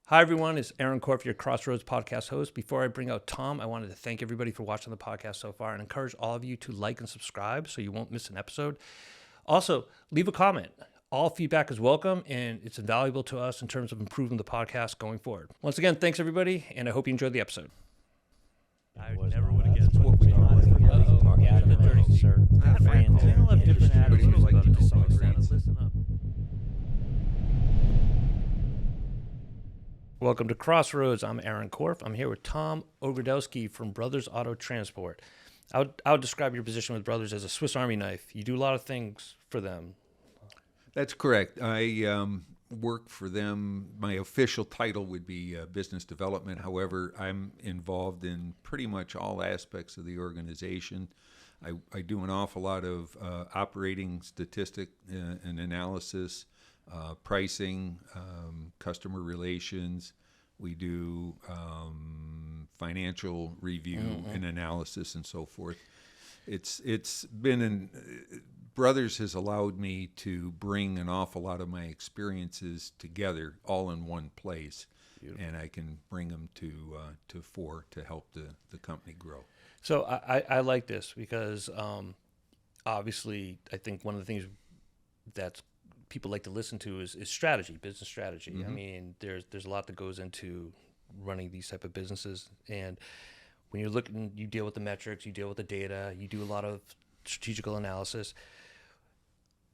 Hi, everyone. It's Aaron Korf, your Crossroads podcast host. Before I bring out Tom, I wanted to thank everybody for watching the podcast so far and encourage all of you to like and subscribe so you won't miss an episode. Also, leave a comment. All feedback is welcome, and it's invaluable to us in terms of improving the podcast going forward. Once again, thanks, everybody, and I hope you enjoyed the episode. I never would have guessed what we are. Yeah, the dirty shirt. Friends They all have different industry. attitudes Like about to it to know some about extent. rates. Listen up. Welcome to Crossroads. I'm Aaron Korf. I'm here with Tom Ogrodowski from Brothers Auto Transport. I would describe your position with Brothers as a Swiss Army knife. You do a lot of things for them. That's correct. I work for them. My official title would be business development. However, I'm involved in pretty much all aspects of the organization. I do an awful lot of operating statistic and analysis, pricing, customer relations. We do financial review and analysis and so forth. It's been Brothers has allowed me to bring an awful lot of my experiences together all in one place. Beautiful. And I can bring them to fore to help the company grow. So I like this because obviously I think one of the things that people like to listen to is strategy, business strategy. Mm-hmm. I mean, there's a lot that goes into running these type of businesses, and when you're looking, you deal with the metrics, you deal with the data, you do a lot of strategical analysis.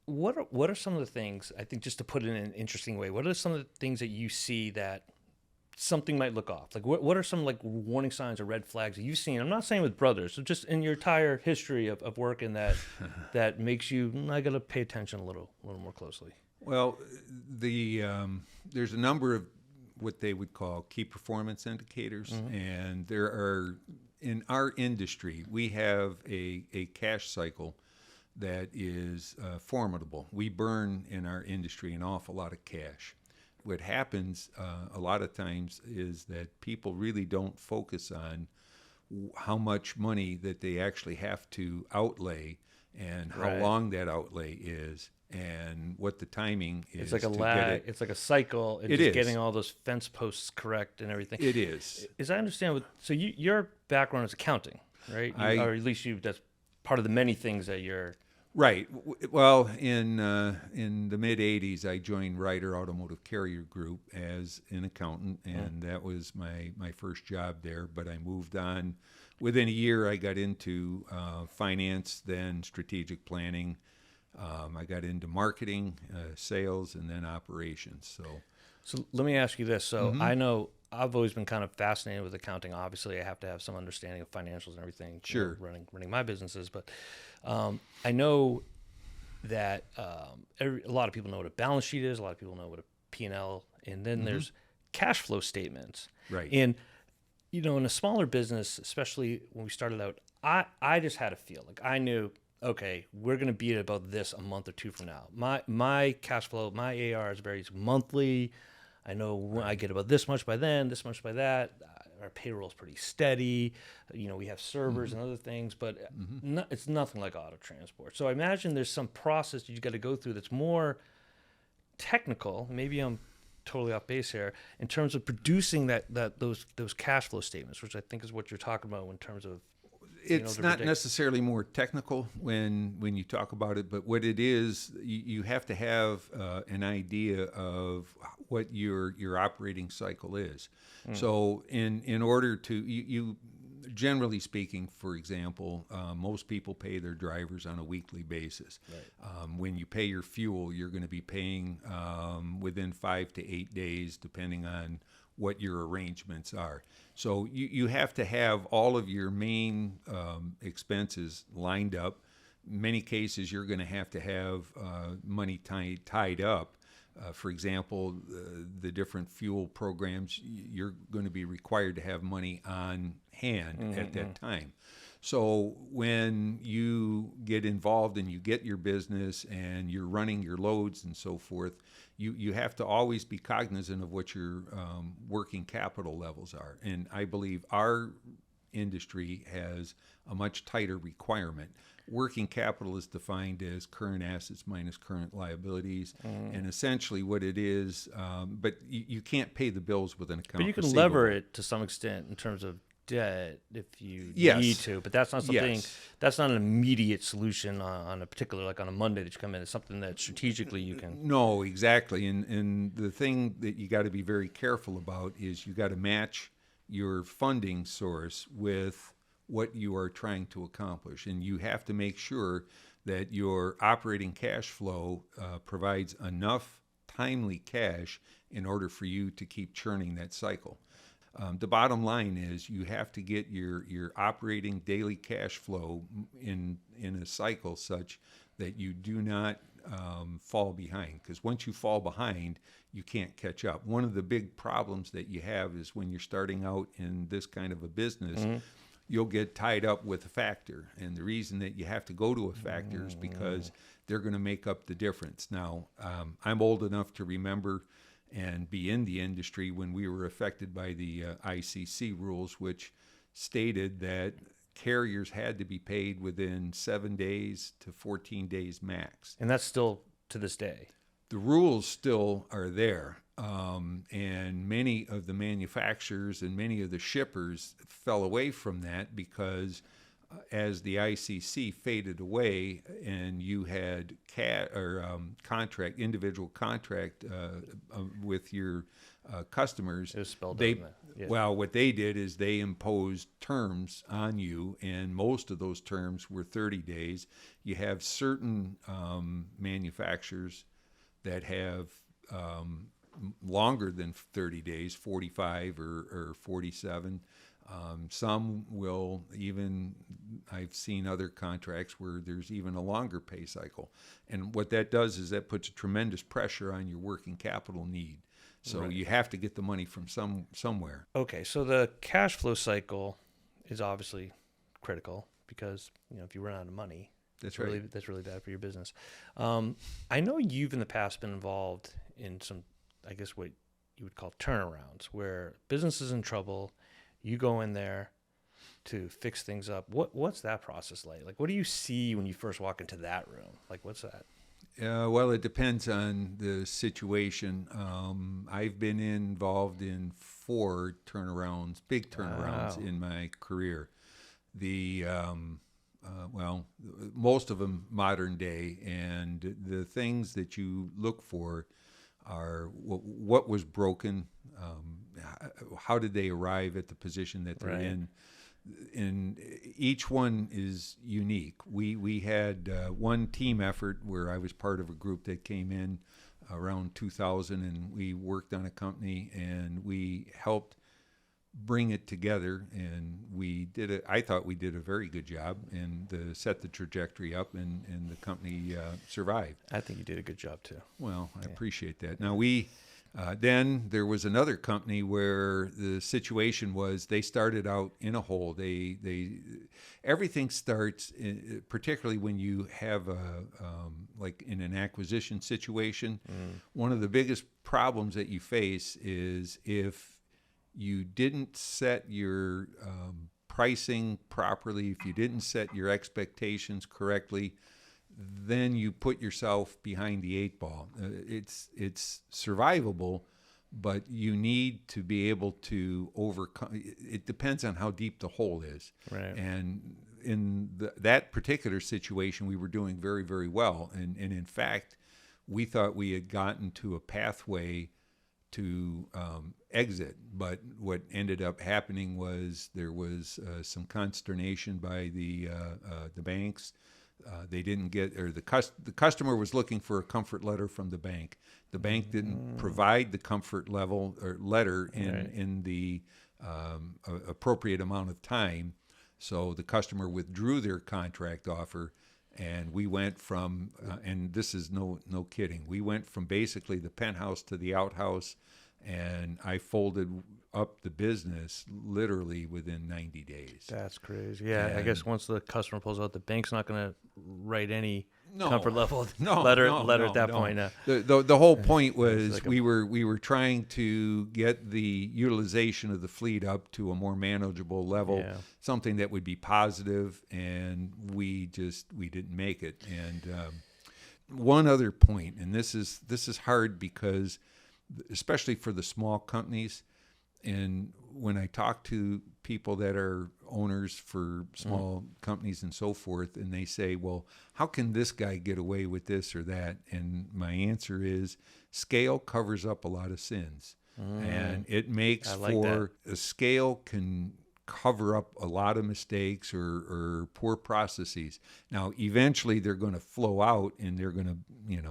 What are some of the things, I think, just to put it in an interesting way, what are some of the things that you see that something might look off? Like what are some like warning signs or red flags that you've seen? I'm not saying with Brothers, so just in your entire history of working that makes you, I got to pay attention a little more closely. Well, there's a number of what they would call key performance indicators, mm-hmm. and there are, in our industry, we have a cash cycle that is formidable. We burn in our industry an awful lot of cash. What happens a lot of times is that people really don't focus on how much money that they actually have to outlay and how long that outlay is and what the timing is. It's like a lag. It's like a cycle. It's just getting all those fence posts correct and everything. It is. As I understand, so your background is accounting, right? Or at least that's part of the many things that you're... Right. Well, in the mid '80s, I joined Ryder Automotive Carrier Group as an accountant, and that was my first job there. But I moved on. Within a year, I got into finance, then strategic planning. I got into marketing, sales, and then operations. So let me ask you this. So I know I've always been kind of fascinated with accounting. Obviously, I have to have some understanding of financials and everything. Sure. Running my businesses, but I know that a lot of people know what a balance sheet is. A lot of people know what a P&L, and then there's cash flow statements. Right. And in a smaller business, especially when we started out, I just had a feel like I knew, okay, we're going to be at about this a month or two from now. My cash flow, my AR is varies monthly. I know when I get about this much by then, this much by that. Our payroll is pretty steady. We have servers and other things, but it's nothing like auto transport. So I imagine there's some process you got to go through that's more technical. Maybe I'm totally off base here in terms of producing those cash flow statements, which I think is what you're talking about in terms of. It's not necessarily more technical when you talk about it, but what it is, you have to have an idea of what your operating cycle is. So in order to, you generally speaking, for example, most people pay their drivers on a weekly basis. Right. When you pay your fuel, you're going to be paying within 5 to 8 days, depending on what your arrangements are. So you have to have all of your main expenses lined up. In many cases, you're going to have money tied up. For example, the different fuel programs, you're going to be required to have money on hand at that time. So when you get involved and you get your business and you're running your loads and so forth, you have to always be cognizant of what your working capital levels are. And I believe our industry has a much tighter requirement. working capital is defined as current assets minus current liabilities, and essentially what it is. But you can't pay the bills with an account. But you can receivable. lever it to some extent in terms of debt if you Yes. need to. But that's not something. Yes. That's not an immediate solution on a particular, like on a Monday that you come in. It's something that strategically you can. No, exactly. And the thing that you got to be very careful about is you got to match your funding source with what you are trying to accomplish. And you have to make sure that your operating cash flow provides enough timely cash in order for you to keep churning that cycle. The bottom line is you have to get your operating daily cash flow in a cycle such that you do not fall behind. Because once you fall behind, you can't catch up. One of the big problems that you have is when you're starting out in this kind of a business, you'll get tied up with a factor. And the reason that you have to go to a factor is because they're going to make up the difference. Now, I'm old enough to remember and be in the industry when we were affected by the ICC rules, which stated that carriers had to be paid within 7 days to 14 days max. And that's still to this day. The rules still are there, and many of the manufacturers and many of the shippers fell away from that because as the ICC faded away and you had individual contract with your customers, It was spelled they out in that. Yeah. well, what they did is they imposed terms on you, and most of those terms were 30 days. You have certain manufacturers that have longer than 30 days, 45 or 47. Some will even, I've seen other contracts where there's even a longer pay cycle. And what that does is that puts tremendous pressure on your working capital need. So you have to get the money from somewhere. Okay, so the cash flow cycle is obviously critical because if you run out of money, That's really, right. that's really bad for your business. I know you've in the past been involved in some, I guess what you would call turnarounds, where business is in trouble. You go in there to fix things up. What's that process like? Like, what do you see when you first walk into that room? Like, what's that? Well, it depends on the situation. I've been involved in 4 turnarounds, big turnarounds in my career. Most of them modern day, and the things that you look for are what was broken, how did they arrive at the position that they're in, and each one is unique. We had one team effort where I was part of a group that came in around 2000, and we worked on a company, and we helped bring it together, and I thought we did a very good job and set the trajectory up, and the company survived. I think you did a good job too. Well, I appreciate that. Now then there was another company where the situation was they started out in a hole. Everything starts, particularly when you have like in an acquisition situation. One of the biggest problems that you face is if you didn't set your pricing properly, if you didn't set your expectations correctly, then you put yourself behind the 8 ball. It's survivable, but you need to be able to overcome. It depends on how deep the hole is. Right. And in that particular situation, we were doing very, very well. And in fact, we thought we had gotten to a pathway to exit, but what ended up happening was there was some consternation by the banks. They didn't get, or the customer was looking for a comfort letter from the bank. The bank didn't provide the comfort level or letter in the appropriate amount of time, so the customer withdrew their contract offer. And we went from, and this is no kidding, we went from basically the penthouse to the outhouse, and I folded up the business literally within 90 days. That's crazy. Yeah, I guess once the customer pulls out, the bank's not going to write any comfort level. No, let her no, at that no. point. The whole point was like we were trying to get the utilization of the fleet up to a more manageable level, Yeah. something that would be positive, and we didn't make it. And one other point, and this is hard because, especially for the small companies, and when I talk to people that are owners for small companies and so forth, and they say, well, how can this guy get away with this or that? And my answer is scale covers up a lot of sins. And it makes a scale can cover up a lot of mistakes or poor processes. Now, eventually they're going to flow out, and they're going to,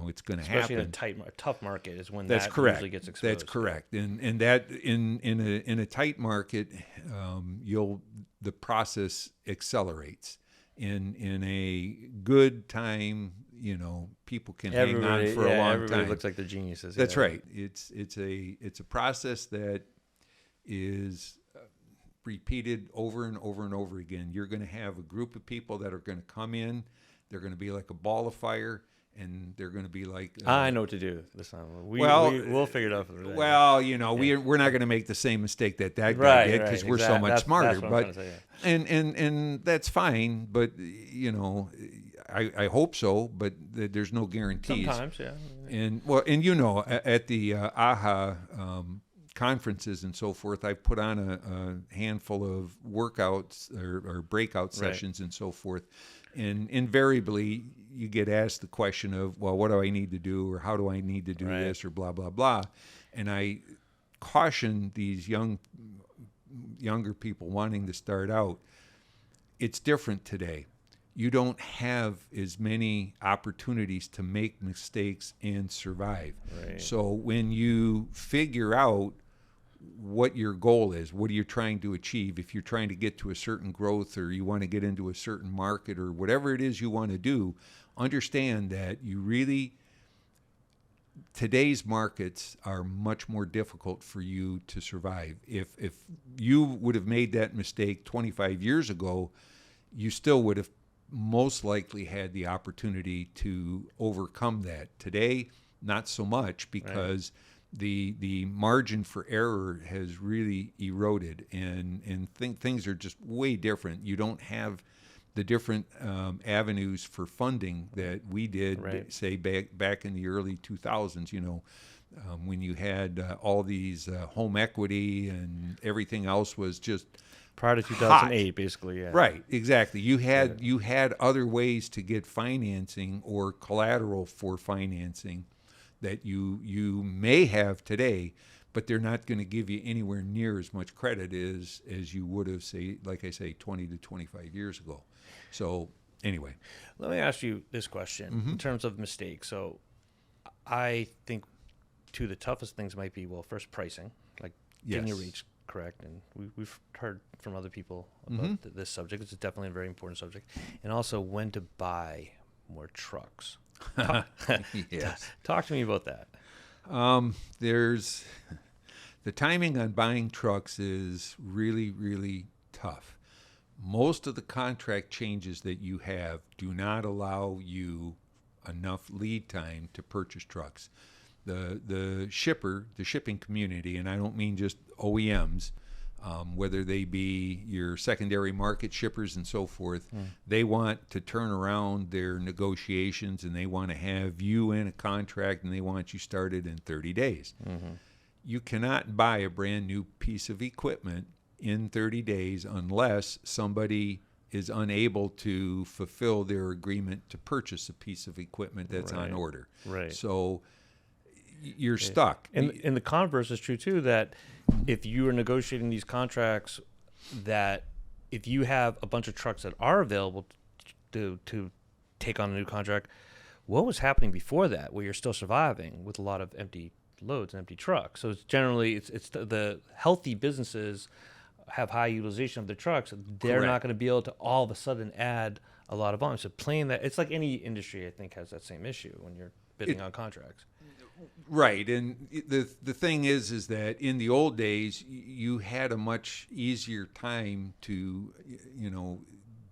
it's going to happen. Especially in a tough market is when That's that correct. usually gets exposed. That's correct. And that in a tight market, the process accelerates. In a good time, people can hang on for a long everybody time. looks like they're geniuses. That's right. It's a process that is repeated over and over and over again. You're going to have a group of people that are going to come in. They're going to be like a ball of fire, and they're going to be like. I know what to do this time. We'll figure it out. Well, we're not going to make the same mistake that guy did because we're so much smarter. That's but say, yeah. and that's fine. But I hope so. But there's no guarantees. Sometimes, yeah. And at the AHA conferences and so forth, I put on a handful of workouts or breakout sessions and so forth. And invariably, you get asked the question of, well, what do I need to do, or how do I need to do this, or blah, blah, blah. And I caution these younger people wanting to start out, it's different today. You don't have as many opportunities to make mistakes and survive. Right. So when you figure out what your goal is, what are you trying to achieve, if you're trying to get to a certain growth, or you want to get into a certain market, or whatever it is you want to do, understand that today's markets are much more difficult for you to survive. If you would have made that mistake 25 years ago, you still would have most likely had the opportunity to overcome that. Today, not so much, because the margin for error has really eroded, and things are just way different. You don't have the different avenues for funding that we did, say back in the early 2000s. When you had all these home equity and everything else was just prior to 2008, basically. Yeah. Right, exactly. You had other ways to get financing or collateral for financing that you may have today, but they're not going to give you anywhere near as much credit as you would have, say, like I say, 20 to 25 years ago. So anyway. Let me ask you this question in terms of mistakes. So I think two of the toughest things might be, well, first pricing, like getting your rates correct. And we've heard from other people about this subject. It's definitely a very important subject. And also when to buy more trucks. Yes. Talk to me about that. There's the timing on buying trucks is really, really tough. Most of the contract changes that you have do not allow you enough lead time to purchase trucks. The shipping community, and I don't mean just OEMs, whether they be your secondary market shippers and so forth, they want to turn around their negotiations, and they want to have you in a contract, and they want you started in 30 days. You cannot buy a brand new piece of equipment in 30 days unless somebody is unable to fulfill their agreement to purchase a piece of equipment that's on order. Right. So you're stuck. And the converse is true too, that if you are negotiating these contracts, that if you have a bunch of trucks that are available to take on a new contract, what was happening before that, where you're still surviving with a lot of empty loads and empty trucks? So it's generally the healthy businesses have high utilization of their trucks. They're not going to be able to all of a sudden add a lot of volume. So playing that, it's like any industry, I think, has that same issue when you're bidding on contracts. Right, and the thing is that in the old days you had a much easier time to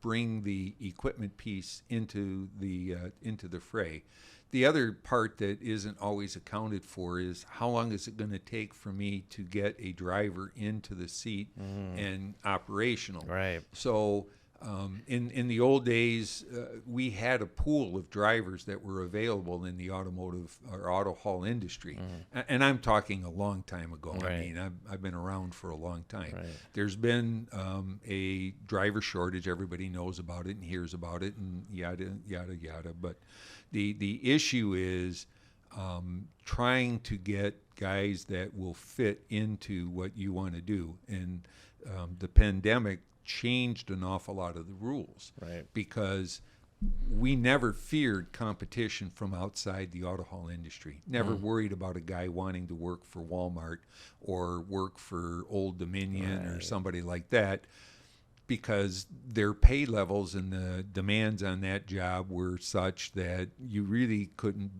bring the equipment piece into the fray. The other part that isn't always accounted for is how long is it going to take for me to get a driver into the seat and operational. Right. So in the old days, we had a pool of drivers that were available in the automotive or auto haul industry. And I'm talking a long time ago. Right. I mean, I've been around for a long time. Right. There's been a driver shortage. Everybody knows about it and hears about it and yada, yada, yada. But the issue is trying to get guys that will fit into what you want to do. And the pandemic changed an awful lot of the rules, Right. because we never feared competition from outside the auto haul industry. Never worried about a guy wanting to work for Walmart or work for Old Dominion or somebody like that, because their pay levels and the demands on that job were such that you really couldn't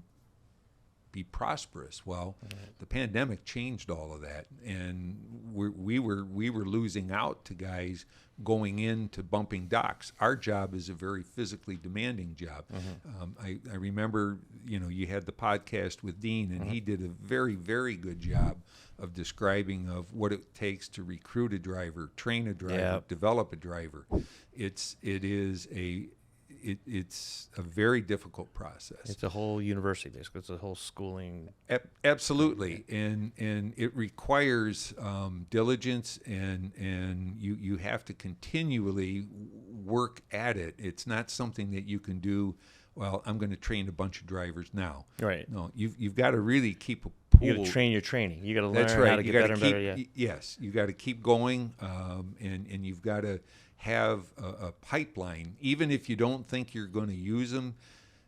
be prosperous. Well, the pandemic changed all of that, and we were losing out to guys going into bumping docks. Our job is a very physically demanding job. I remember, you had the podcast with Dean, and he did a very, very good job of describing of what it takes to recruit a driver, train a driver, develop a driver. It's a very difficult process. It's a whole university, basically. It's a whole schooling. Absolutely, and it requires diligence, and you have to continually work at it. It's not something that you can do. Well, I'm going to train a bunch of drivers now. Right. No, you've got to really keep a pool. You got to train your training. You got to learn That's right. how to get better and better. Yeah. Yes, you got to keep going, and you've got to have a pipeline. Even if you don't think you're going to use them,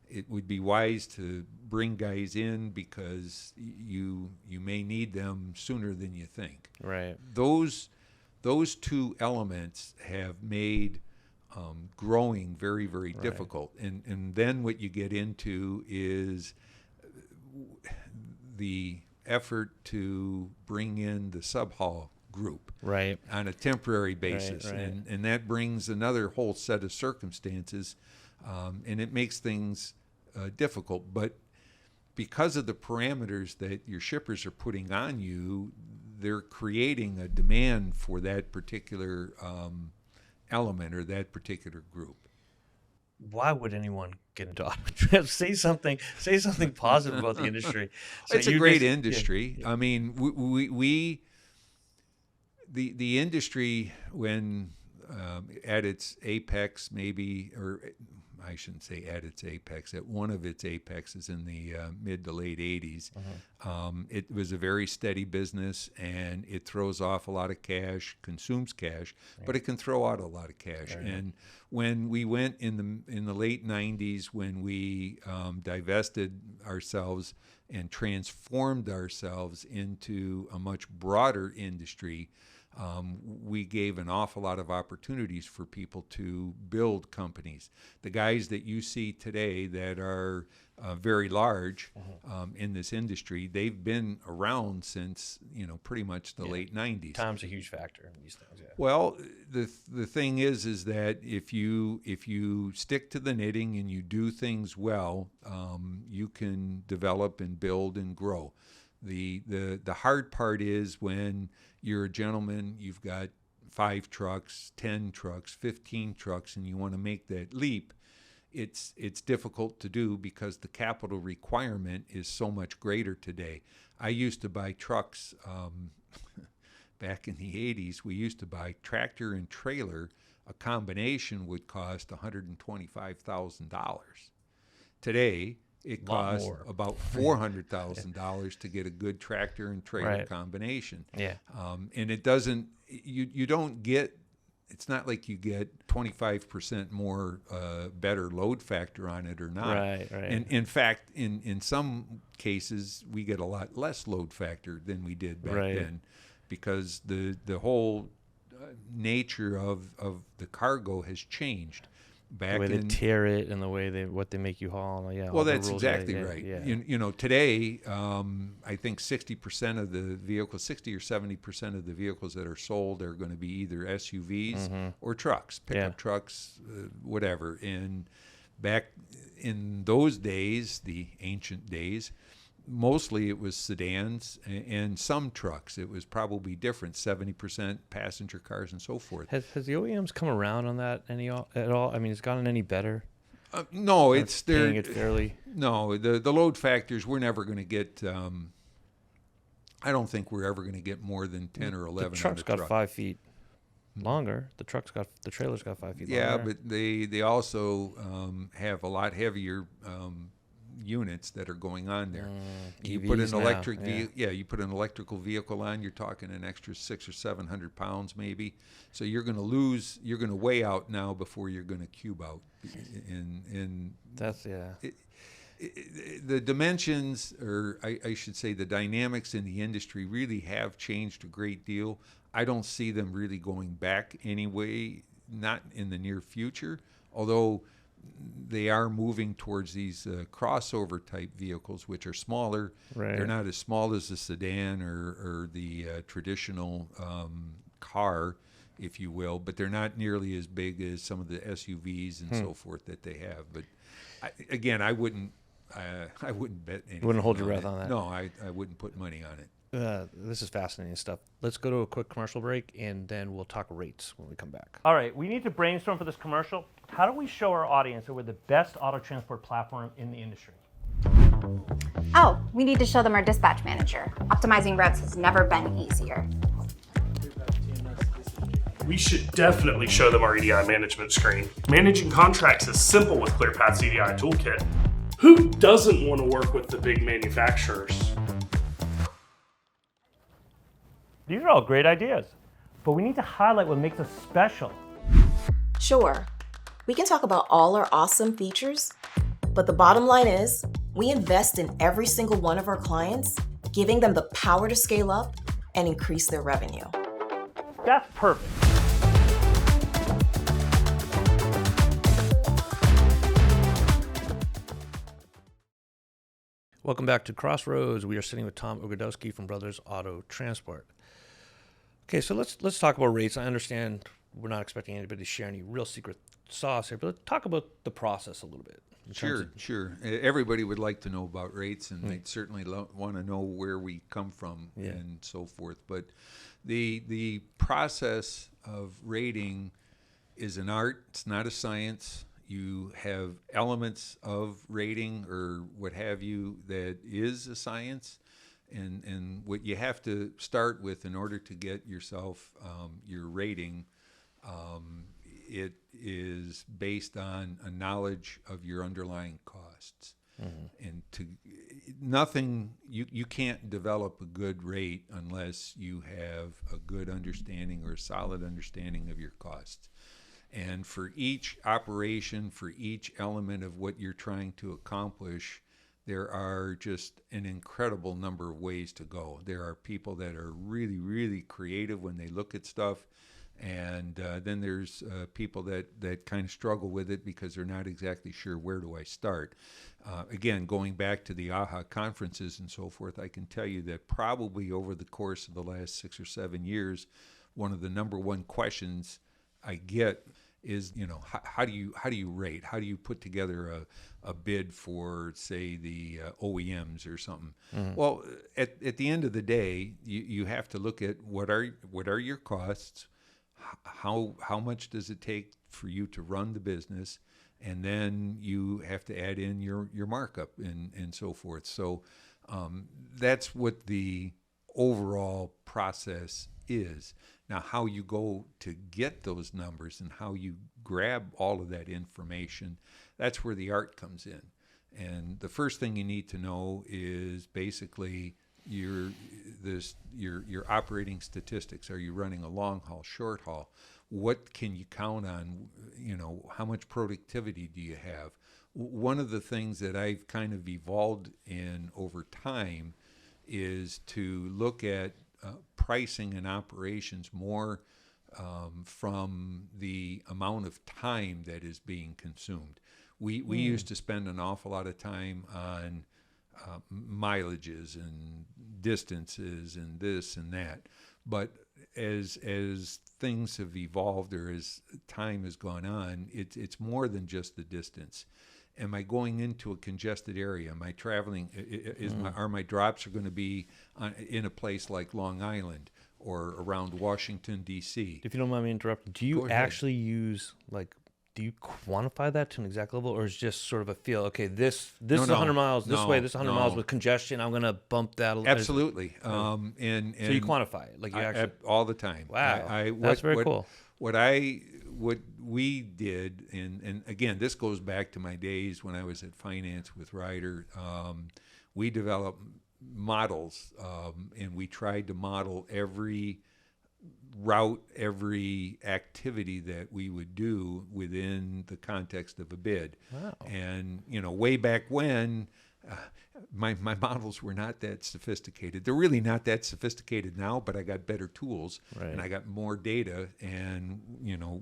it would be wise to bring guys in because you may need them sooner than you think. Right. Those two elements have made growing very, very difficult. And then what you get into is the effort to bring in the sub-haul group on a temporary basis. Right. And that brings another whole set of circumstances, and it makes things difficult. But because of the parameters that your shippers are putting on you, they're creating a demand for that particular element or that particular group. Why would anyone get into auto trips? Say something positive about the industry. So It's a great industry. Yeah. I mean, the industry, when at its apex, maybe, or I shouldn't say at its apex, at one of its apexes in the mid to late 80s, it was a very steady business, and it throws off a lot of cash, consumes cash, but it can throw out a lot of cash. Right. And when we went in the late 90s, when we divested ourselves and transformed ourselves into a much broader industry, we gave an awful lot of opportunities for people to build companies. The guys that you see today that are very large in this industry, they've been around since pretty much the late 90s. Time's a huge factor in these things. Yeah. Well, the thing is that if you stick to the knitting and you do things well, you can develop and build and grow. The hard part is when you're a gentleman, you've got 5 trucks, 10 trucks, 15 trucks, and you want to make that leap. It's difficult to do because the capital requirement is so much greater today. I used to buy trucks back in the 80s. We used to buy tractor and trailer. A combination would cost $125,000. Today, it costs about $400,000 to get a good tractor and trailer combination. Yeah. And it doesn't, you don't get, it's not like you get 25% more better load factor on it or not. Right. And in fact, in some cases, we get a lot less load factor than we did back then, because the whole nature of the cargo has changed. back the way they in tear it and the way what they make you haul. Yeah. well, all the that's rules, exactly yeah, right. Yeah. You know, today, I think 60% of the vehicles, 60 or 70% of the vehicles that are sold are going to be either SUVs or trucks, pickup trucks, whatever. And back in those days, the ancient days, mostly it was sedans and some trucks. It was probably different, 70% passenger cars and so forth. Has the OEMs come around on that at all? I mean, has it gotten any better? No, it's paying it fairly. No, the load factors, we're never going to get. I don't think we're ever going to get more than 10 or 11. The truck's on a got truck. 5 feet longer. The trailer's got 5 feet Yeah, longer. but they also have a lot heavier units that are going on there. You put an EVs now, electric yeah. you put an electrical vehicle on, you're talking an extra 600 or 700 pounds maybe. So you're going to weigh out now before you're going to cube out. And That's the dimensions, or I should say the dynamics in the industry really have changed a great deal. I don't see them really going back anyway, not in the near future, although they are moving towards these crossover type vehicles, which are smaller. Right. They're not as small as the sedan or the traditional car, if you will, but they're not nearly as big as some of the SUVs and so forth that they have. But I wouldn't bet anything. Wouldn't hold your on breath it. on that. No, I wouldn't put money on it. This is fascinating stuff. Let's go to a quick commercial break, and then we'll talk rates when we come back. All right, we need to brainstorm for this commercial. How do we show our audience that we're the best auto transport platform in the industry? Oh, we need to show them our dispatch manager. Optimizing routes has never been easier. We should definitely show them our EDI management screen. Managing contracts is simple with ClearPath's EDI toolkit. Who doesn't want to work with the big manufacturers? These are all great ideas, but we need to highlight what makes us special. Sure, we can talk about all our awesome features, but the bottom line is we invest in every single one of our clients, giving them the power to scale up and increase their revenue. That's perfect. Welcome back to Crossroads. We are sitting with Tom Ogrodowski from Brothers Auto Transport. Okay, so let's talk about rates. I understand we're not expecting anybody to share any real secret sauce here, but let's talk about the process a little bit. Sure. Everybody would like to know about rates, and they'd certainly want to know where we come from and so forth. But the process of rating is an art. It's not a science. You have elements of rating or what have you that is a science. And what you have to start with in order to get yourself your rating, it is based on a knowledge of your underlying costs. And you can't develop a good rate unless you have a good understanding or a solid understanding of your costs. And for each operation, for each element of what you're trying to accomplish, there are just an incredible number of ways to go. There are people that are really, really creative when they look at stuff. And then there's people that kind of struggle with it because they're not exactly sure, where do I start? Again, going back to the AHA conferences and so forth, I can tell you that probably over the course of the last 6 or 7 years, one of the number one questions I get is, how do you rate? How do you put together a bid for, say, the OEMs or something? Well, at the end of the day, you have to look at what are your costs, how much does it take for you to run the business, and then you have to add in your markup and so forth. So that's what the overall process is. Now, how you go to get those numbers and how you grab all of that information, that's where the art comes in. And the first thing you need to know is basically your operating statistics. Are you running a long haul, short haul? What can you count on? How much productivity do you have? One of the things that I've kind of evolved in over time is to look at pricing and operations more from the amount of time that is being consumed. We used to spend an awful lot of time on mileages and distances and this and that, but as things have evolved, or as time has gone on, it's more than just the distance. Am I going into a congested area? Am I traveling? Are my drops going to be in a place like Long Island or around Washington, D.C.? If you don't mind me interrupting, do you actually use, like, do you quantify that to an exact level, or is it just sort of a feel? Okay, this is 100 miles this way. This is 100 miles with congestion. I'm going to bump that. Absolutely. And so you quantify it, like you actually all the time. Wow, that's very cool. What we did, and again, this goes back to my days when I was at finance with Ryder. We developed models, and we tried to model every route, every activity that we would do within the context of a bid. Wow. And, way back when, my models were not that sophisticated. They're really not that sophisticated now, but I got better tools, and I got more data. And,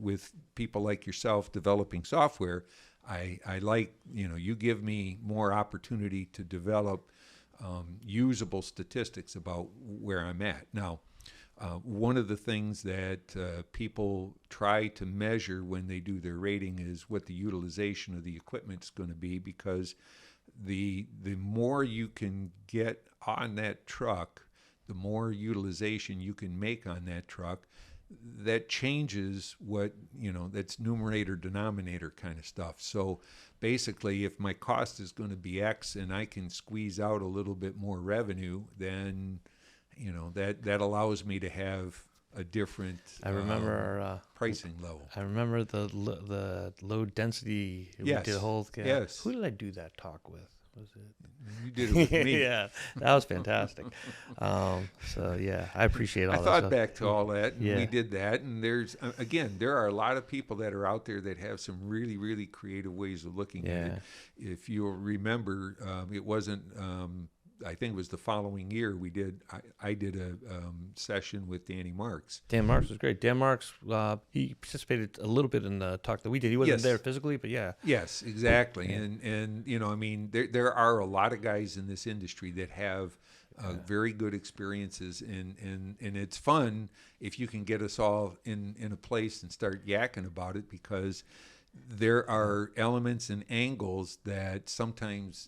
with people like yourself developing software, I like, you give me more opportunity to develop usable statistics about where I'm at. Now, one of the things that people try to measure when they do their rating is what the utilization of the equipment is going to be, because the more you can get on that truck, the more utilization you can make on that truck. That changes what, that's numerator denominator kind of stuff. So basically, if my cost is going to be X and I can squeeze out a little bit more revenue, then that allows me to have a different pricing level. I remember the low density. Yes. We did a whole. Yes. Who did I do that talk with? Was it? You did it with me. Yeah, that was fantastic. So yeah, I appreciate all that. I thought stuff. back to all that, and Yeah. we did that. And there are a lot of people that are out there that have some really, really creative ways of looking at it. If you'll remember, it wasn't. I think it was the following year I did a session with Danny Marks. Dan Marks was great. Dan Marks, he participated a little bit in the talk that we did. He wasn't there physically, but yeah. Yes, exactly. Yeah. And there are a lot of guys in this industry that have very good experiences, and it's fun if you can get us all in a place and start yakking about it, because there are elements and angles that sometimes,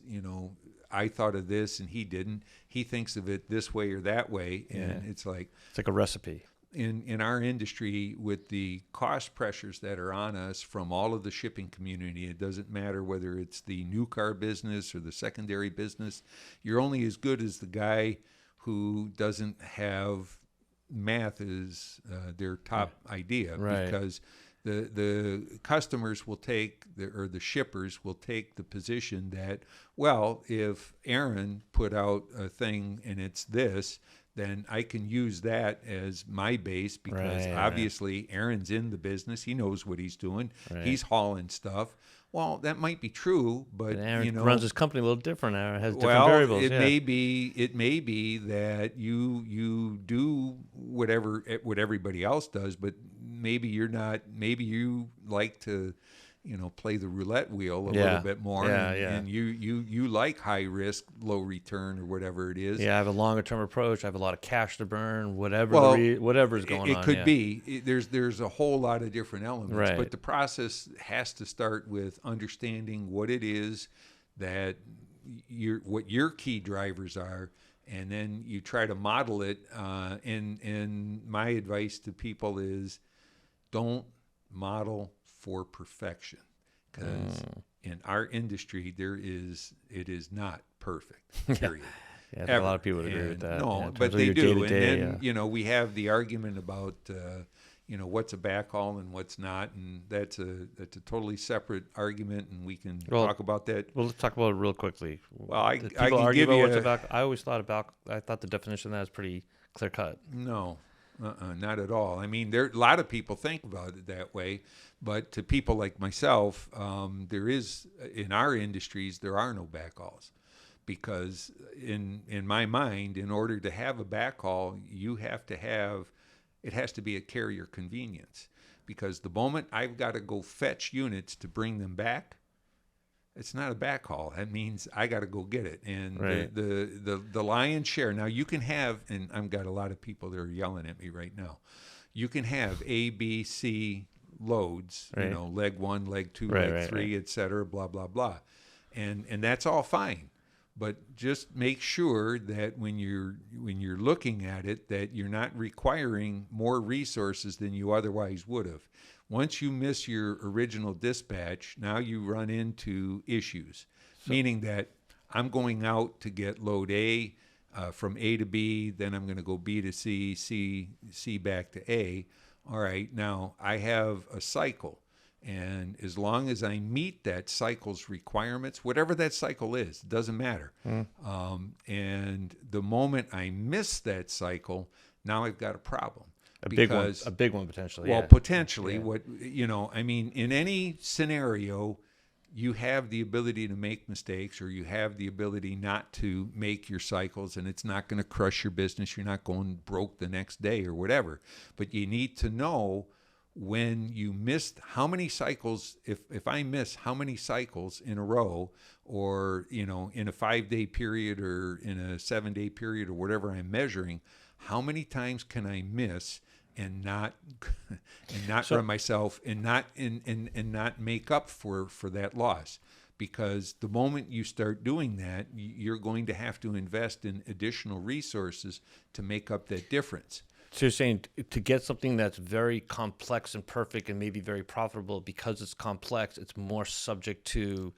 I thought of this and he didn't. He thinks of it this way or that way, and it's like a recipe. In our industry, with the cost pressures that are on us from all of the shipping community, it doesn't matter whether it's the new car business or the secondary business. You're only as good as the guy who doesn't have math as their top idea, because the customers will take, or the shippers will take the position that, well, if Aaron put out a thing and it's this, then I can use that as my base, because obviously Aaron's in the business. He knows what he's doing. He's hauling stuff. Well, that might be true, but Aaron runs his company a little different. Aaron has different variables. It may be that you do what everybody else does, but maybe you're not. Maybe you like to, play the roulette wheel a little bit more, and you like high risk, low return, or whatever it is. Yeah, I have a longer term approach. I have a lot of cash to burn. Whatever's going on. It could be. There's a whole lot of different elements, but the process has to start with understanding what it is that what your key drivers are, and then you try to model it. And my advice to people is, don't model for perfection, because in our industry it is not perfect, period. A lot of people would agree with that. No, but they do. And then we have the argument about what's a backhaul and what's not, and that's a totally separate argument, and we can talk about that. Well, let's talk about it real quickly. Well, I can argue give about you what's a backhaul. I always thought I thought the definition of that is pretty clear cut. No. Not at all. I mean, a lot of people think about it that way, but to people like myself, there is, in our industries, there are no backhauls, because in my mind, in order to have a backhaul, you have to have it has to be at carrier convenience, because the moment I've got to go fetch units to bring them back, it's not a backhaul. That means I got to go get it. And Right. the lion's share. Now you can have, and I've got a lot of people that are yelling at me right now. You can have A, B, C loads, Right. leg 1, leg 2, Right, leg right, 3, et cetera, blah, blah, blah. And that's all fine. But just make sure that when you're looking at it, that you're not requiring more resources than you otherwise would have. Once you miss your original dispatch, now you run into issues, meaning that I'm going out to get load A from A to B, then I'm going to go B to C, C back to A. All right, now I have a cycle. And as long as I meet that cycle's requirements, whatever that cycle is, doesn't matter. And the moment I miss that cycle, now I've got a problem. A big one potentially. Well, yeah. potentially, in any scenario, you have the ability to make mistakes, or you have the ability not to make your cycles, and it's not going to crush your business. You're not going broke the next day or whatever. But you need to know when you missed how many cycles, if I miss how many cycles in a row, or in a 5-day period or in a 7-day period or whatever I'm measuring, how many times can I miss and not run myself and not make up for that loss? Because the moment you start doing that, you're going to have to invest in additional resources to make up that difference. So you're saying to get something that's very complex and perfect and maybe very profitable, because it's complex, it's more subject to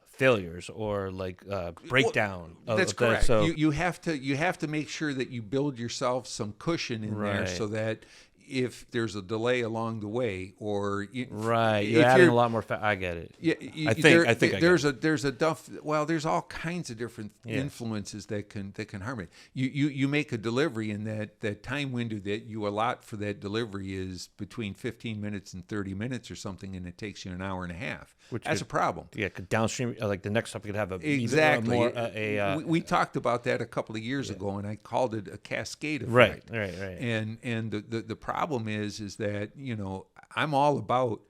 failures or like breakdown. That's of correct. That. So You have to make sure that you build yourself some cushion in there, Right. so that if there's a delay along the way, or right, if you're adding a lot more. I get it. Yeah, I think there's all kinds of different influences that can harm it. You make a delivery, and that time window that you allot for that delivery is between 15 minutes and 30 minutes or something, and it takes you an hour and a half. That's a problem. Yeah, downstream, like the next step could have a Exactly. Even more, we talked about that a couple of years ago, and I called it a cascade right, effect. right. And the problem is that I'm all about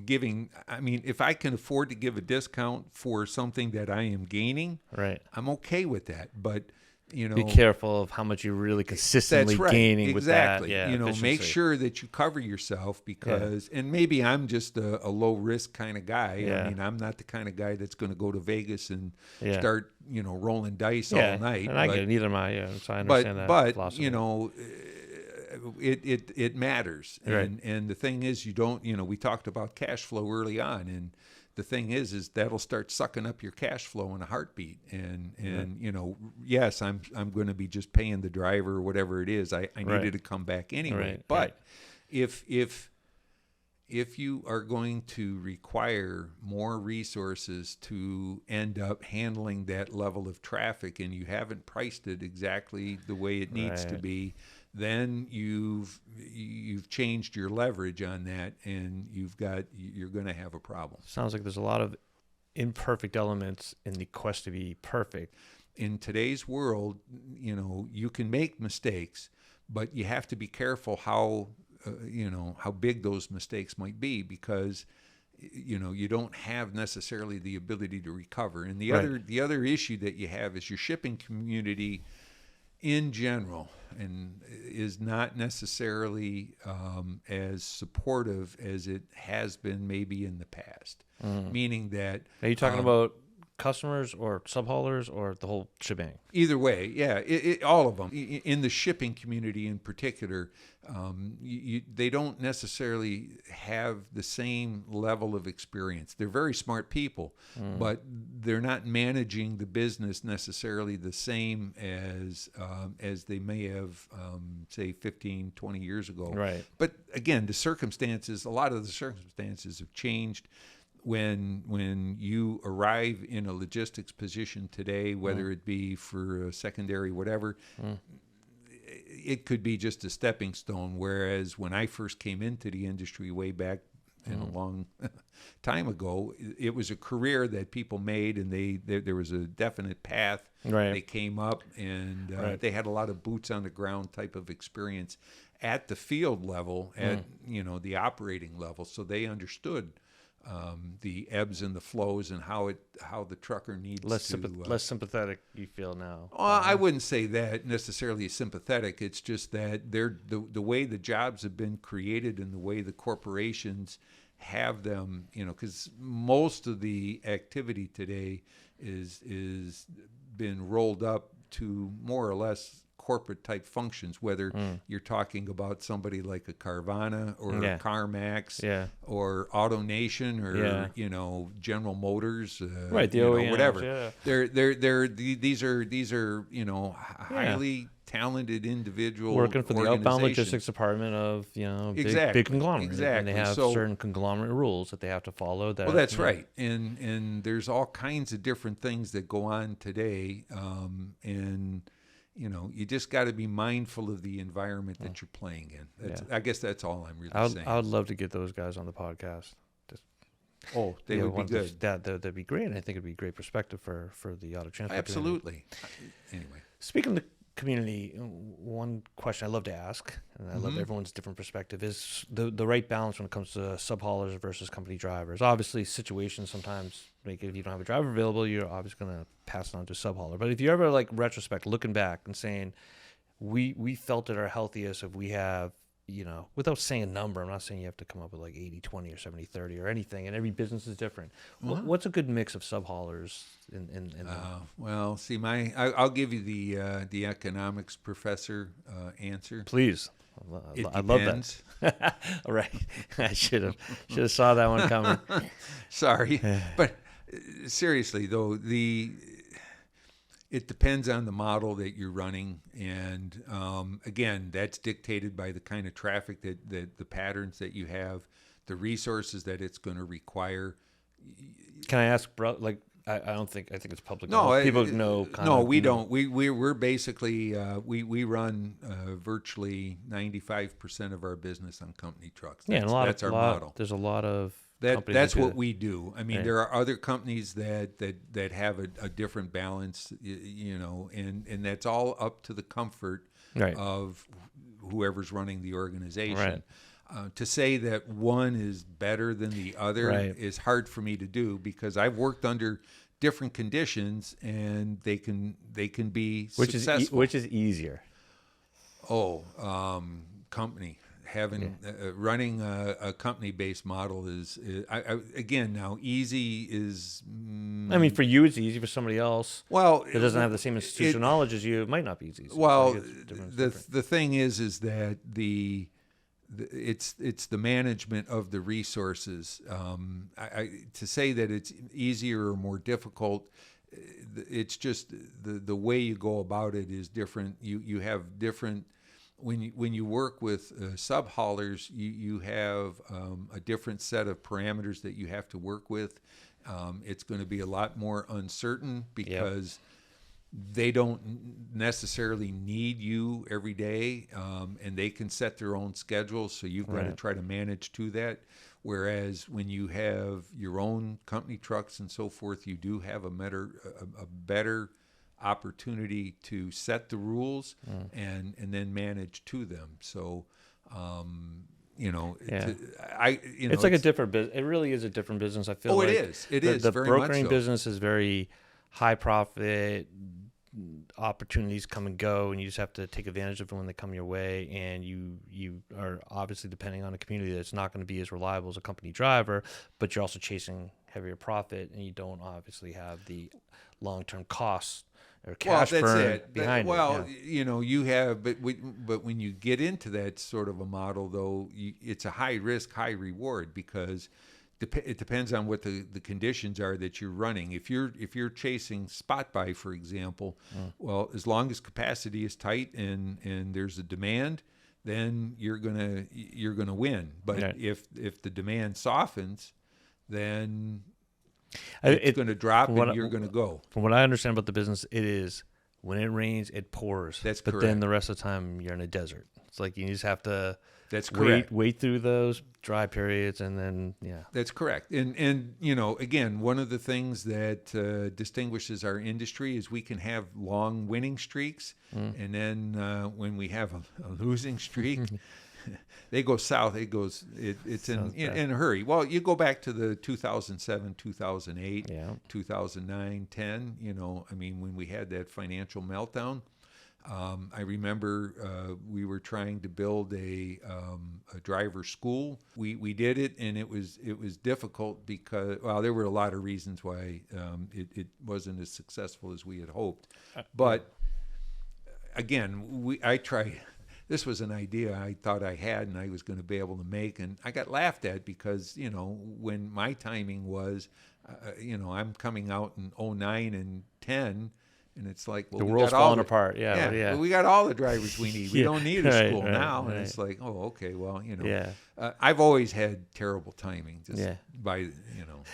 giving. I mean, if I can afford to give a discount for something that I am gaining, Right. I'm okay with that. But Be careful of how much you're really consistently that's right. gaining Exactly. with that. Yeah, make efficiency. sure that you cover yourself, because, and maybe I'm just a low risk kind of guy. Yeah. I mean, I'm not the kind of guy that's going to go to Vegas and Yeah. start, rolling dice Yeah, all night. and I get it. Neither am I. Yeah, so I understand that but philosophy. it matters. Right. And the thing is, you don't, we talked about cash flow early on, and the thing is that'll start sucking up your cash flow in a heartbeat. And yes, I'm going to be just paying the driver or whatever it is. I needed to come back anyway. Right, But right. if you are going to require more resources to end up handling that level of traffic, and you haven't priced it exactly the way it needs to Right. be, then you've changed your leverage on that, and you're going to have a problem. Sounds like there's a lot of imperfect elements in the quest to be perfect. In today's world, you can make mistakes, but you have to be careful how big those mistakes might be, because you don't have necessarily the ability to recover. And the other issue that you have is your shipping community in general and is not necessarily as supportive as it has been maybe in the past. Meaning that, Are you talking about customers or subhaulers or the whole shebang? either way, yeah, all of them. In the shipping community in particular, they don't necessarily have the same level of experience. They're very smart people, but they're not managing the business necessarily the same as they may have, say, 15, 20 years ago. Right. But again, a lot of the circumstances have changed. When you arrive in a logistics position today, whether it be for a secondary, whatever, it could be just a stepping stone. Whereas when I first came into the industry way back in a long time ago. It was a career that people made, and there was a definite path. Right. They came up, and they had a lot of boots on the ground type of experience at the field level, at the operating level, so they understood the ebbs and the flows and how the trucker needs Less to sympathetic, you feel now. Well, I wouldn't say that necessarily sympathetic. It's just that the way the jobs have been created and the way the corporations have them, because most of the activity today is been rolled up to more or less corporate type functions, whether you're talking about somebody like a Carvana or a CarMax or AutoNation or General Motors, right? The OEMs, whatever. These are highly talented individual working for the outbound organizations. logistics department of Exactly. big conglomerate, Exactly. and they have certain conglomerate rules that they have to follow. That Well, that's right, and there's all kinds of different things that go on today, and you just got to be mindful of the environment that you're playing in. I guess that's all I'm really saying. I would love to get those guys on the podcast. They would be good. That'd be great. And I think it'd be a great perspective for the auto transport. Absolutely. Anyway, speaking of the community, one question I love to ask, and I love everyone's different perspective, is the right balance when it comes to sub-haulers versus company drivers. Obviously, situations sometimes make it, if you don't have a driver available, you're obviously going to pass it on to a sub-hauler. But if you ever retrospect, looking back and saying, we felt at our healthiest if we have, without saying a number, I'm not saying you have to come up with like 80-20 or 70-30 or anything, and every business is different. What's a good mix of sub-haulers in well, see, I'll give you the economics professor answer. Please. I love that. All right. I should have saw that one coming. Sorry. But seriously, though, it depends on the model that you're running, and again, that's dictated by the kind of traffic that the patterns that you have, the resources that it's going to require. Can I ask, bro? Like, I think it's public. No, people know. No, we don't. We're basically we run virtually 95% of our business on company trucks. That's our model. There's a lot of. That's what we do. I mean, there are other companies that have a different balance, and that's all up to the comfort of whoever's running the organization. Right. To say that one is better than the other is hard for me to do, because I've worked under different conditions and they can be successful. Which is easier? Company. Running a company-based model is again, now easy is. I mean, for you it's easy. For somebody else, that doesn't have the same institutional knowledge as you, it might not be as easy. Well, the thing is that it's the management of the resources. To say that it's easier or more difficult, it's just the way you go about it is different. You have different. When you work with sub-haulers, you have a different set of parameters that you have to work with. It's going to be a lot more uncertain because they don't necessarily need you every day, and they can set their own schedules, so you've got to try to manage to that. Whereas when you have your own company trucks and so forth, you do have a better opportunity to set the rules and then manage to them. So it's like a different business. It really is a different business. I feel it is the very brokering much so. business is very high profit, opportunities come and go, and you just have to take advantage of them when they come your way. And you are obviously depending on a community that's not going to be as reliable as a company driver, but you're also chasing heavier profit, and you don't obviously have the long-term costs or cash burn behind it. You have, but when you get into that sort of a model, though, it's a high risk, high reward, because it depends on what the conditions are that you're running. If you're chasing spot buy, for example, well, as long as capacity is tight and there's a demand, then you're gonna win. But if the demand softens, then it's going to drop and you're going to go. From what I understand about the business, it is when it rains, it pours. That's but correct. then the rest of the time you're in a desert. It's like you just have to That's correct. wait through those dry periods, and then That's correct. And again, one of the things that distinguishes our industry is we can have long winning streaks, and then when we have a losing streak, they go south. It's in a hurry. Well, you go back to the 2007, 2008, 2009, 10. When we had that financial meltdown. I remember we were trying to build a driver school. We did it, and it was difficult because there were a lot of reasons why it wasn't as successful as we had hoped. But again, this was an idea I thought I had and I was going to be able to make, and I got laughed at because when my timing was, I'm coming out in 09 and 10. And it's like, well, the world's falling apart. Well, we got all the drivers we need. We don't need a school now. Right. And it's like, oh, okay, well, I've always had terrible timing, just by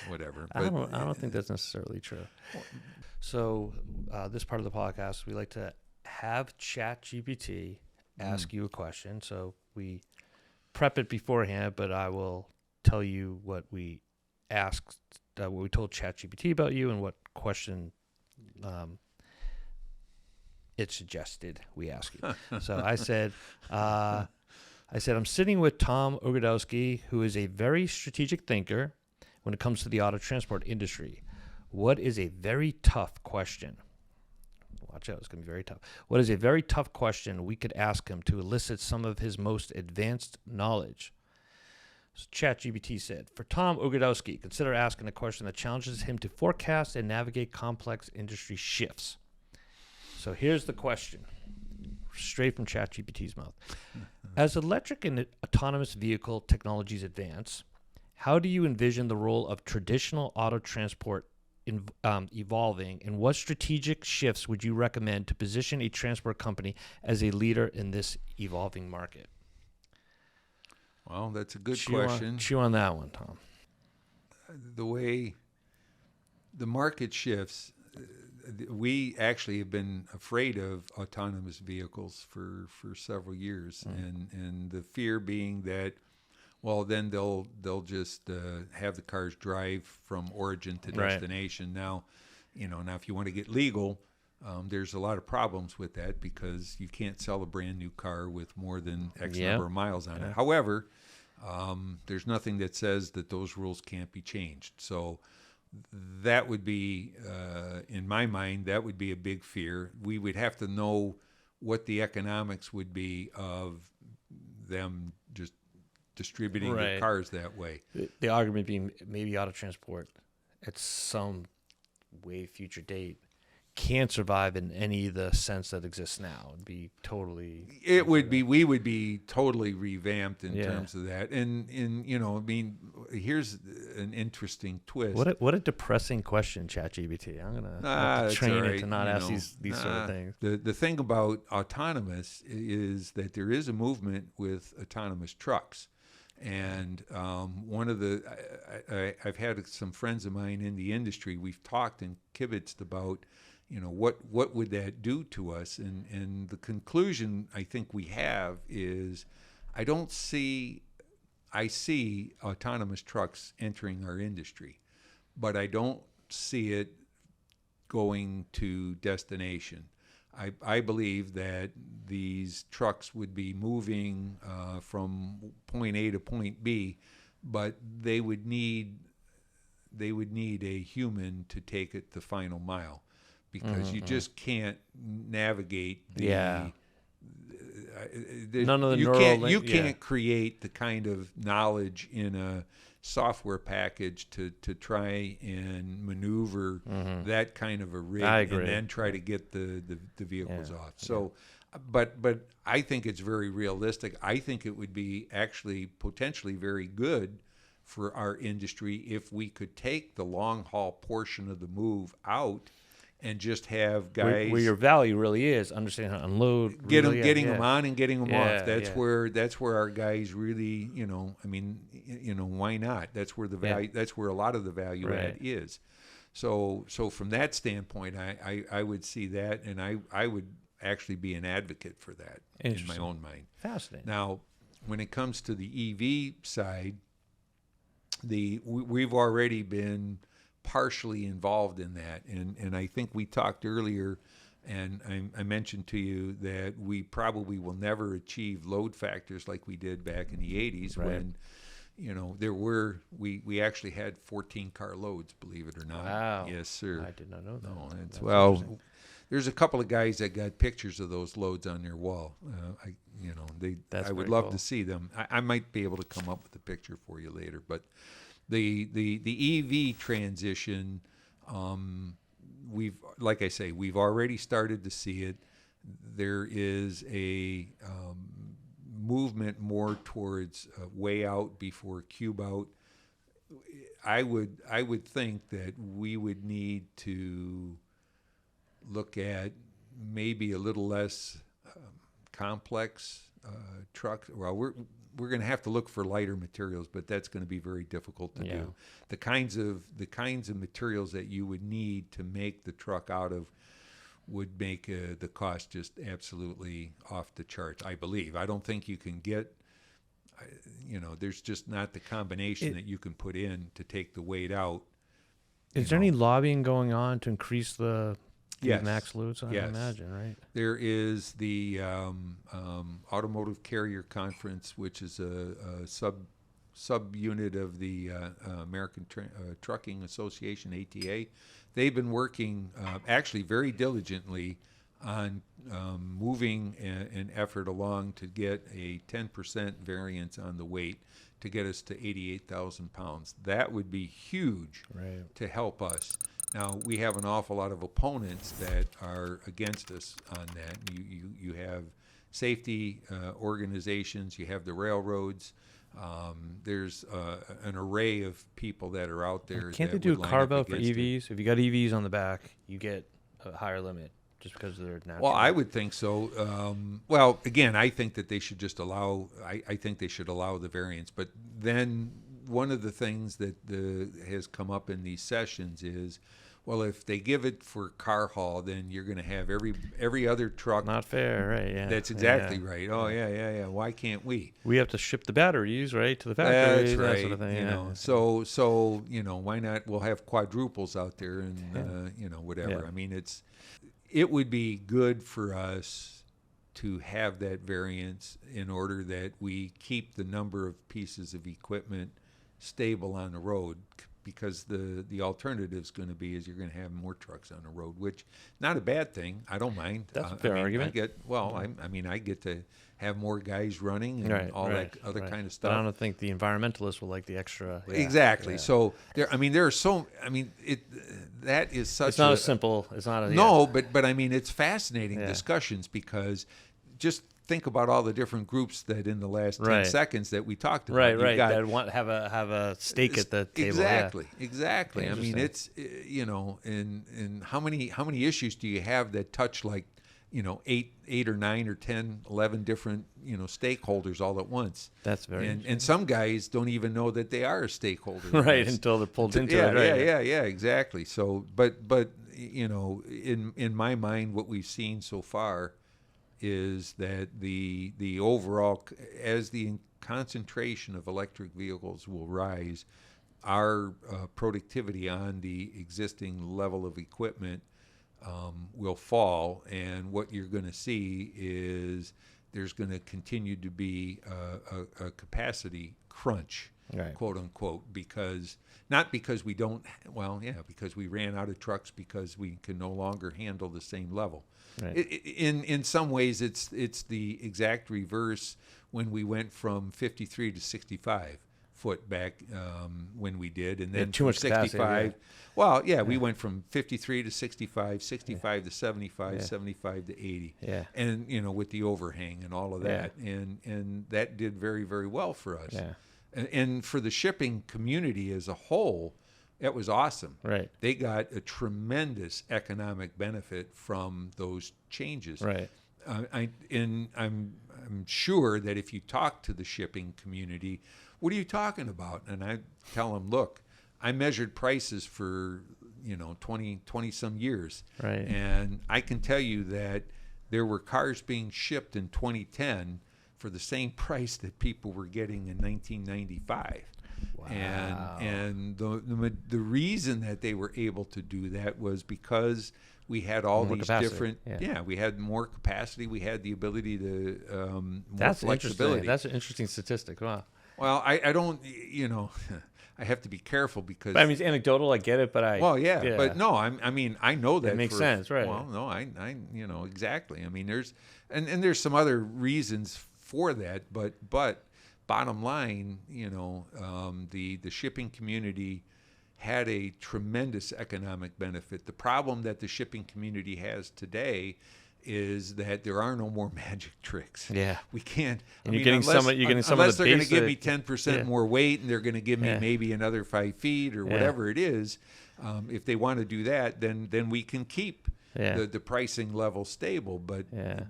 whatever. But I don't think that's necessarily true. So this part of the podcast, we like to have ChatGPT ask you a question. So we prep it beforehand, but I will tell you what we asked, what we told ChatGPT about you, and what question it suggested we ask you. So I said, I'm sitting with Tom Ogrodowski, who is a very strategic thinker when it comes to the auto transport industry. What is a very tough question? Watch out, it's going to be very tough. What is a very tough question we could ask him to elicit some of his most advanced knowledge? So ChatGPT said, for Tom Ogrodowski, consider asking a question that challenges him to forecast and navigate complex industry shifts. So here's the question, straight from ChatGPT's mouth. As electric and autonomous vehicle technologies advance, how do you envision the role of traditional auto transport evolving, and what strategic shifts would you recommend to position a transport company as a leader in this evolving market? Well, that's a good question. Chew on that one, Tom. The way the market shifts, we actually have been afraid of autonomous vehicles for several years, and the fear being that, well, then they'll just have the cars drive from origin to destination. Now, now if you want to get legal, there's a lot of problems with that because you can't sell a brand new car with more than X number of miles on it. However, there's nothing that says that those rules can't be changed. So that would be, in my mind, that would be a big fear. We would have to know what the economics would be of them just distributing their cars that way. The argument being maybe auto transport at some way future date can't survive in any of the sense that exists now. It'd be totally. It would be. We would be totally revamped in terms of that. And here's an interesting twist. What a depressing question, ChatGPT. I'm gonna train it to not ask these sort of things. The thing about autonomous is that there is a movement with autonomous trucks. And one of I've had some friends of mine in the industry. We've talked and kibitzed about, what would that do to us? And the conclusion I think we have is, I see autonomous trucks entering our industry, but I don't see it going to destination. I believe that these trucks would be moving from point A to point B, but they would need a human to take it the final mile, because you just can't navigate the. None of the you can't create the kind of knowledge in a software package to try and maneuver that kind of a rig and then try to get the vehicles off. So, but I think it's very realistic. I think it would be actually potentially very good for our industry if we could take the long haul portion of the move out and just have guys where your value really is understanding how to unload, getting them on and getting them off. That's where our guys really, why not? That's where the value. That's where a lot of the value add is. So from that standpoint, I would see that, and I would actually be an advocate for that in my own mind. Fascinating. Now, when it comes to the EV side, we've already been partially involved in that, and I think we talked earlier, and I mentioned to you that we probably will never achieve load factors like we did back in the 80s when, we actually had 14 car loads, believe it or not. Wow. Yes, sir. I did not know that. No, That's well, interesting. there's a couple of guys that got pictures of those loads on their wall. That's I would very love cool. to see them. I might be able to come up with a picture for you later. But the EV transition, like I say, we've already started to see it. There is a movement more towards way out before cube out. I would think that we would need to look at maybe a little less complex trucks. Well, we're going to have to look for lighter materials, but that's going to be very difficult to do. The kinds of materials that you would need to make the truck out of would make the cost just absolutely off the charts, I believe. I don't think you can get, there's just not the combination that you can put in to take the weight out. Is there any lobbying going on to increase the Yes. max loads? I Yes. imagine, right? There is the Automotive Carrier Conference, which is a subunit of the American Trucking Association, ATA. They've been working actually very diligently on moving an effort along to get a 10% variance on the weight to get us to 88,000 pounds. That would be huge to help us. Now, we have an awful lot of opponents that are against us on that. You have safety organizations, you have the railroads. There's an array of people that are out there. Can't they that do a would line carve up out for against it. EVs? If you got EVs on the back, you get a higher limit just because of their natural. Well, I would think so. Well, again, I think that they should just allow. I think they should allow the variance. But then one of the things that has come up in these sessions is, well, if they give it for car haul, then you're going to have every other truck. Not fair, right? Yeah. That's exactly right. Oh, yeah. Why can't we? We have to ship the batteries, right, to the factories. That's right. That sort of thing. So why not? We'll have quadruples out there, and whatever. Yeah. I mean, it would be good for us to have that variance in order that we keep the number of pieces of equipment stable on the road, because the alternative is going to be is you're going to have more trucks on the road, which not a bad thing. I don't mind. That's a fair argument. I get to have more guys running and that other kind of But stuff. I don't think the environmentalists will like the extra. Yeah, Exactly. yeah. So there are so. That is such. It's not as simple. It's not. No, but I mean, it's fascinating Yeah. discussions, because just think about all the different groups that in the last 10 Right. seconds that we talked about. Right, You've right. got- That want have a stake at the table. yeah. Exactly. I mean, it's and how many issues do you have that touch like 8 or 9 or 10, 11 different stakeholders all at once? That's very and some guys don't even know that they are a stakeholder. in right this. until they're pulled into Yeah, it. Right? yeah, exactly. So, but in my mind, what we've seen so far is that the overall, as the concentration of electric vehicles will rise, our productivity on the existing level of equipment will fall, and what you're going to see is there's going to continue to be a capacity crunch, Right. quote unquote, because we don't, because we ran out of trucks because we can no longer handle the same level. Right. In some ways, it's the exact reverse when we went from 53 to 65 foot back when we did, and then too from much capacity, 65. Well, we went from 53 to 65, 65 to 75, Yeah. 75 to 80. Yeah. And with the overhang and all of that, and that did very, very well for us. Yeah. And for the shipping community as a whole, that was awesome. Right. They got a tremendous economic benefit from those changes. Right. I'm sure that if you talk to the shipping community, what are you talking about? And I tell them, look, I measured prices for 20 some years. Right. And I can tell you that there were cars being shipped in 2010 for the same price that people were getting in 1995. Wow. And the reason that they were able to do that was because we had all More these capacity, different, we had more capacity, we had the ability to more That's flexibility. interesting. That's an interesting statistic. Wow. Well, I don't, I have to be careful because. I mean, it's anecdotal. I get it, but but no, I mean, I know that makes sense, right? Well, no, I exactly. I mean, there's there's some other reasons for that, but bottom line, the shipping community had a tremendous economic benefit. The problem that the shipping community has today is that there are no more magic tricks. Yeah, we can't. And you're getting some of the unless they're going to give me basic- 10% more weight, and they're going to give me maybe another 5 feet or whatever it is. If they want to do that, then we can keep the pricing level stable. But I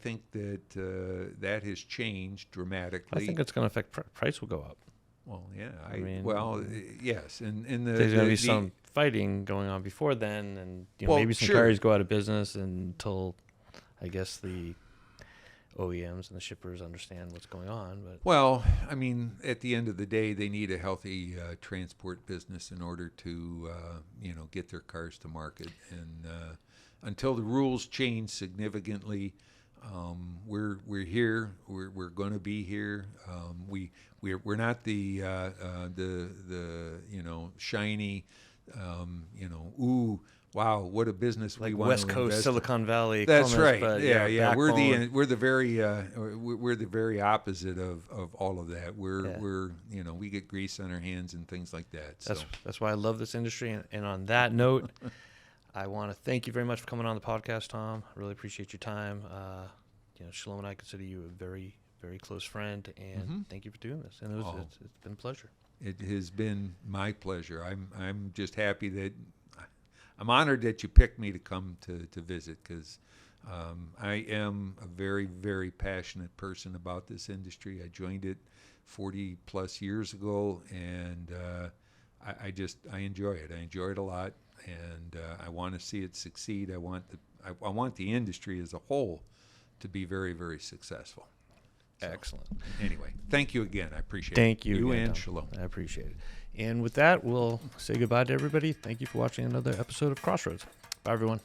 think that has changed dramatically. I think it's going to affect price will go up. Well, yeah. I mean, yes, and there's going to be some fighting going on before then, and maybe some carriers go out of business until, I guess, the OEMs and the shippers understand what's going on. But well, I mean, at the end of the day, they need a healthy transport business in order to get their cars to market, and until the rules change significantly. We're here. We're going to be here. We're not the shiny ooh, wow, what a business like we want West to Coast, invest. Silicon Valley. That's Columbus, right. But, Yeah. We're the backbone. very opposite of all of that. We're we get grease on our hands and things like that. So. That's why I love this industry. And on that note, I want to thank you very much for coming on the podcast, Tom. I really appreciate your time. Shalom and I consider you a very, very close friend, and thank you for doing this. And it's been a pleasure. It has been my pleasure. I'm just happy that I'm honored that you picked me to come to visit, because I am a very, very passionate person about this industry. I joined it 40 plus years ago, and I enjoy it. I enjoy it a lot, and I want to see it succeed. I want the industry as a whole to be very, very successful. So, excellent. Anyway, thank you again. I appreciate it. Thank you. You again, and Tom. Shalom. I appreciate it. And with that, we'll say goodbye to everybody. Thank you for watching another episode of Crossroads. Bye, everyone.